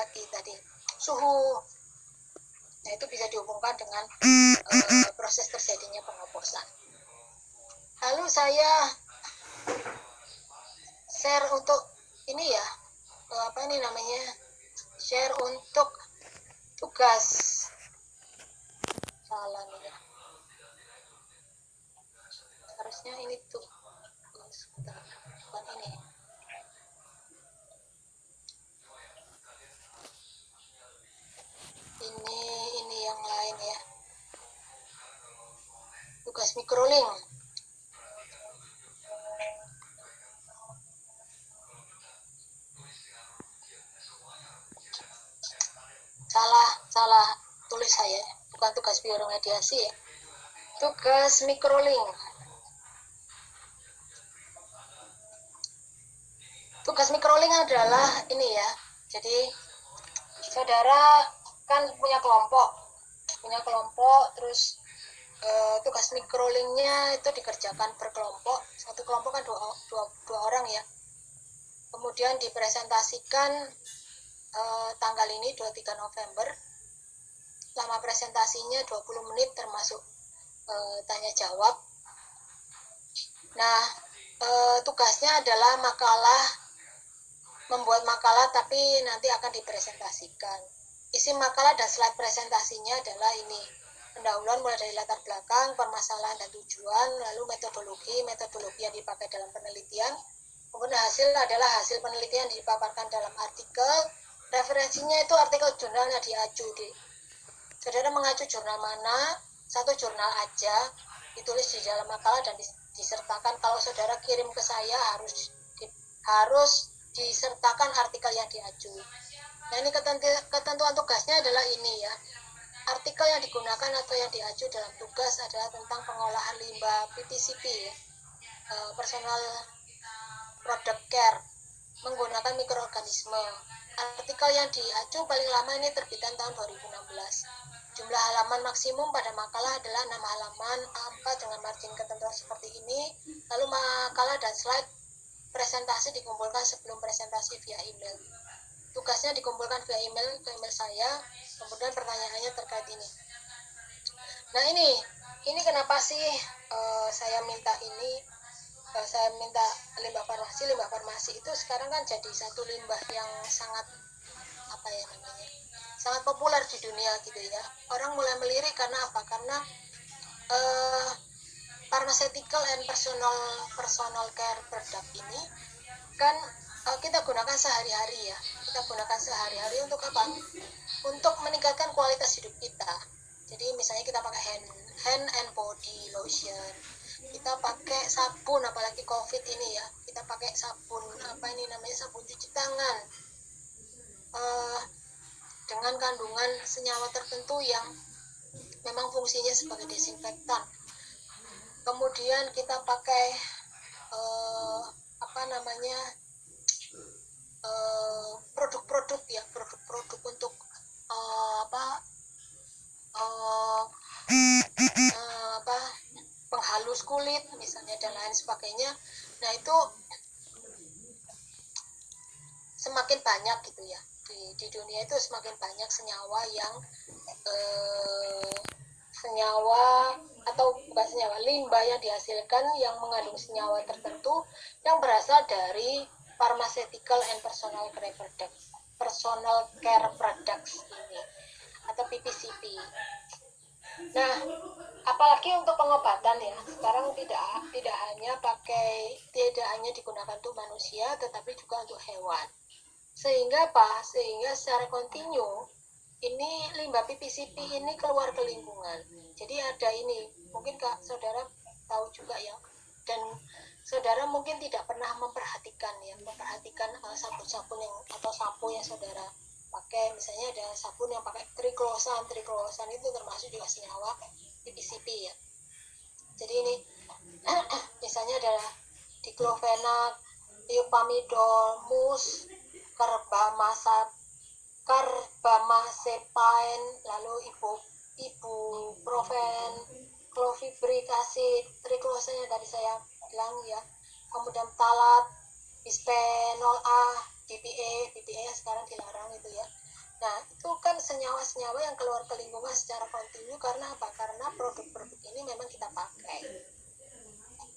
lagi tadi suhu. Nah, itu bisa dihubungkan dengan proses terjadinya pengoplosan. Lalu saya share untuk ini ya, apa ini namanya, share untuk tugas. Salah nih ya, harusnya ini tuh bukan ini. Ini yang lain ya, tugas microlink. Salah tulis saya, bukan tugas bioremediasi ya, tugas microlink. Tugas microlink adalah ini ya, jadi saudara kan punya kelompok, terus tugas microlinknya itu dikerjakan berkelompok. Satu kelompok kan dua orang ya, kemudian dipresentasikan tanggal ini 23 November. Lama presentasinya 20 menit termasuk tanya jawab. Nah, tugasnya adalah membuat makalah tapi nanti akan dipresentasikan. Isi makalah dan slide presentasinya adalah ini: pendahuluan mulai dari latar belakang, permasalahan dan tujuan, lalu metodologi yang dipakai dalam penelitian. Kemudian hasil adalah hasil penelitian yang dipaparkan dalam artikel. Referensinya itu artikel jurnalnya diacu. Saudara mengacu jurnal mana, satu jurnal aja, ditulis di dalam makalah dan disertakan. Kalau saudara kirim ke saya harus disertakan artikel yang diacu. Nah, ini ketentuan tugasnya adalah ini ya. Artikel yang digunakan atau yang diacu dalam tugas adalah tentang pengolahan limbah PPCP ya, personal product care menggunakan mikroorganisme. Artikel yang diacu paling lama ini terbitan tahun 2016. Jumlah halaman maksimum pada makalah adalah 6 halaman A4 dengan margin ketentuan seperti ini. Lalu makalah dan slide presentasi dikumpulkan sebelum presentasi via email. Tugasnya dikumpulkan via email ke email saya. Kemudian pertanyaannya terkait ini. Nah, ini kenapa sih saya minta limbah farmasi itu sekarang kan jadi satu limbah yang sangat sangat populer di dunia gitu ya. Orang mulai melirik karena apa? Karena pharmaceutical and personal care product ini kan kita gunakan sehari-hari ya. Untuk apa? Untuk meningkatkan kualitas hidup kita. Jadi misalnya kita pakai hand and body lotion, kita pakai sabun, apalagi COVID ini ya, kita pakai sabun sabun cuci tangan dengan kandungan senyawa tertentu yang memang fungsinya sebagai desinfektan. Kemudian kita pakai produk-produk untuk penghalus kulit misalnya dan lain sebagainya. Nah, itu semakin banyak gitu ya, di dunia itu semakin banyak senyawa limbah yang dihasilkan yang mengandung senyawa tertentu yang berasal dari pharmaceutical and personal care products ini atau PPCP. Nah, apalagi untuk pengobatan ya, sekarang tidak hanya digunakan untuk manusia tetapi juga untuk hewan. Sehingga secara kontinu ini limbah PPCP ini keluar ke lingkungan. Jadi ada ini, mungkin saudara tahu juga ya, dan saudara mungkin tidak pernah memperhatikan sabun-sabun atau sampo yang saudara pakai. Misalnya ada sabun yang pakai triclosan itu termasuk juga senyawa PPCP ya. Jadi ini misalnya adalah diclofenac, thiopamidol, mus, carbamazepine, lalu ibuprofen, clovibric acid, triclosan yang tadi saya bilang ya, kemudian phthalate, bisphenol A, BPA sekarang dilarang itu ya. Nah, itu kan senyawa-senyawa yang keluar ke lingkungan secara kontinu karena apa? Karena produk-produk ini memang kita pakai.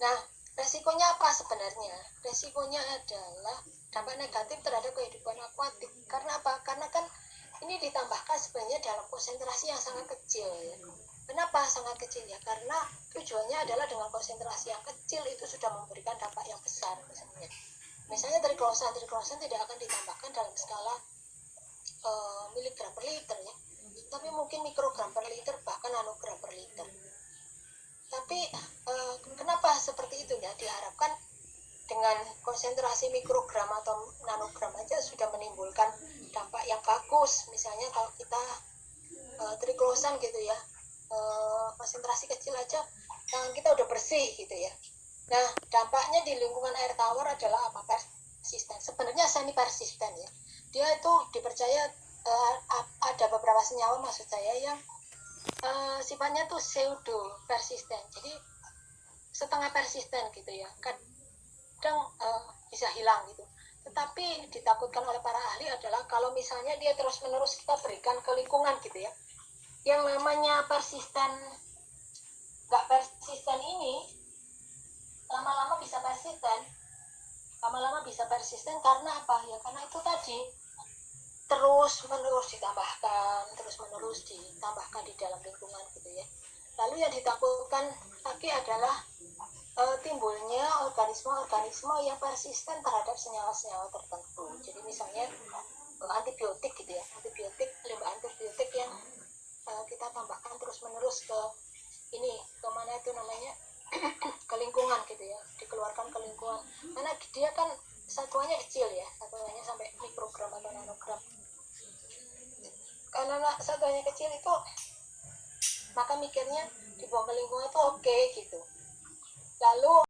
Nah, resikonya apa sebenarnya? Resikonya adalah dampak negatif terhadap kehidupan akuatik. Karena apa? Karena kan ini ditambahkan sebenarnya dalam konsentrasi yang sangat kecil ya. Kenapa sangat kecil ya? Karena tujuannya adalah dengan konsentrasi yang kecil itu sudah memberikan dampak yang besar misalnya. Misalnya triklosan tidak akan ditambahkan dalam skala miligram per liter ya, tapi mungkin mikrogram per liter bahkan nanogram per liter. Tapi kenapa seperti itu ya? Diharapkan dengan konsentrasi mikrogram atau nanogram aja sudah menimbulkan dampak yang bagus. Misalnya kalau kita triklosan gitu ya, konsentrasi kecil aja tangan kita udah bersih gitu ya. Nah, dampaknya di lingkungan air tawar adalah apa? Persisten. Sebenarnya semi persisten ya. Dia itu dipercaya ada beberapa senyawa maksud saya yang sifatnya tuh pseudo persisten. Jadi setengah persisten gitu ya. Kadang bisa hilang gitu. Tetapi ditakutkan oleh para ahli adalah kalau misalnya dia terus-menerus kita berikan ke lingkungan gitu ya. Yang namanya persisten, nggak persisten ini lama-lama bisa persisten karena apa ya? Karena itu tadi terus menerus ditambahkan di dalam lingkungan gitu ya. Lalu yang ditakutkan lagi adalah timbulnya organisme-organisme yang persisten terhadap senyawa-senyawa tertentu. Jadi misalnya antibiotik gitu ya, limbah antibiotik yang kita tambahkan terus-menerus ke ini, kemana itu namanya, ke lingkungan gitu ya, dikeluarkan ke lingkungan. Karena dia kan satuannya kecil ya, satuannya sampai mikrogram atau nanogram. Karena satuannya kecil itu, maka mikirnya dibuang ke lingkungan itu oke gitu. Lalu